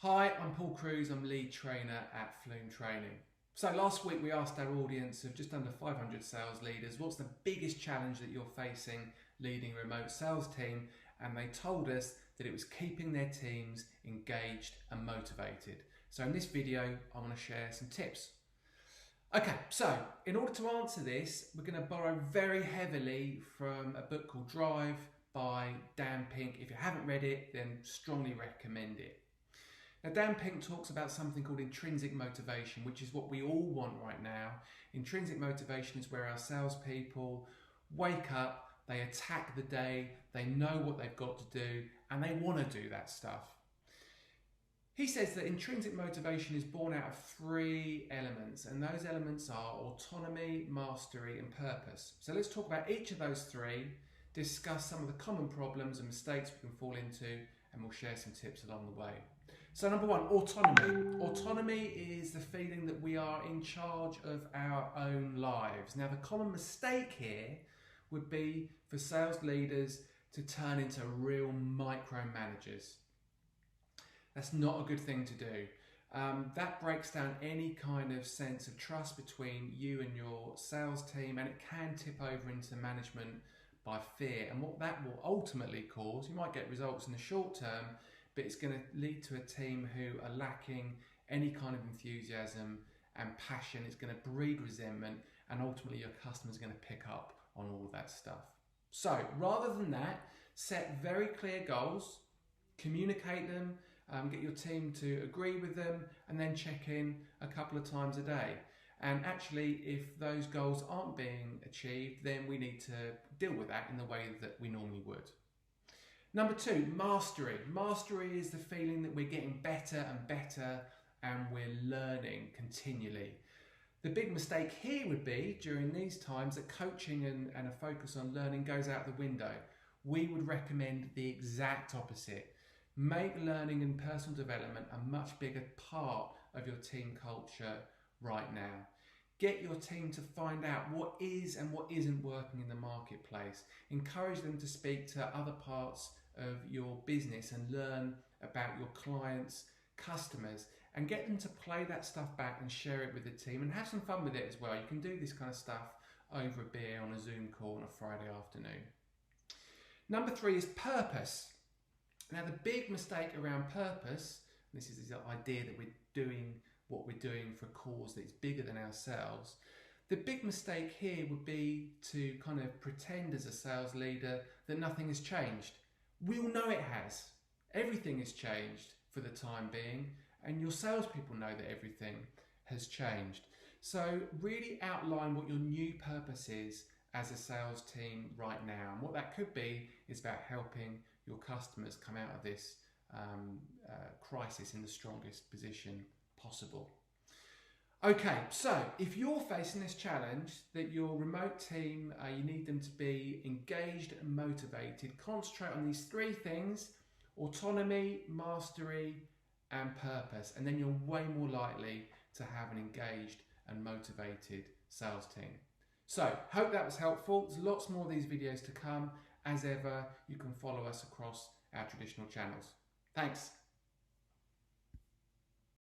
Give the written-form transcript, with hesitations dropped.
Hi, I'm Paul Cruz, I'm lead trainer at Flume Training. So last week we asked our audience of just under 500 sales leaders, what's the biggest challenge that you're facing leading a remote sales team? And they told us that it was keeping their teams engaged and motivated. So in this video, I want to share some tips. Okay, so in order to answer this, we're going to borrow very heavily from a book called Drive by Dan Pink. If you haven't read it, then strongly recommend it. Now, Dan Pink talks about something called intrinsic motivation, which is what we all want right now. Intrinsic motivation is where our salespeople wake up, they attack the day, they know what they've got to do, and they want to do that stuff. He says that intrinsic motivation is born out of three elements, and those elements are autonomy, mastery, and purpose. So let's talk about each of those three, discuss some of the common problems and mistakes we can fall into, and we'll share some tips along the way. So number one, autonomy. Autonomy is the feeling that we are in charge of our own lives. Now, the common mistake here would be for sales leaders to turn into real micromanagers. That's not a good thing to do. That breaks down any kind of sense of trust between you and your sales team, and it can tip over into management by fear. And what that will ultimately cause, you might get results in the short term, but it's going to lead to a team who are lacking any kind of enthusiasm and passion. It's going to breed resentment, and ultimately your customers are going to pick up on all of that stuff. So rather than that, set very clear goals, communicate them, get your team to agree with them, and then check in a couple of times a day. And actually, if those goals aren't being achieved, then we need to deal with that in the way that we normally would. Number two, mastery. Mastery is the feeling that we're getting better and better and we're learning continually. The big mistake here would be during these times that coaching and a focus on learning goes out the window. We would recommend the exact opposite. Make learning and personal development a much bigger part of your team culture right now. Get your team to find out what is and what isn't working in the marketplace. Encourage them to speak to other parts of your business and learn about your clients, customers, and get them to play that stuff back and share it with the team and have some fun with it as well. You can do this kind of stuff over a beer on a Zoom call on a Friday afternoon. Number three is purpose. Now, the big mistake around purpose, this is the idea that we're doing what we're doing for a cause that's bigger than ourselves. The big mistake here would be to kind of pretend as a sales leader that nothing has changed. We all know it has. Everything has changed for the time being, and your salespeople know that everything has changed. So really outline what your new purpose is as a sales team right now. And what that could be is about helping your customers come out of this crisis in the strongest position possible. Okay, so if you're facing this challenge that your remote team, you need them to be engaged and motivated, concentrate on these three things: autonomy, mastery, and purpose, and then you're way more likely to have an engaged and motivated sales team. So, hope that was helpful. There's lots more of these videos to come. As ever, you can follow us across our traditional channels. Thanks.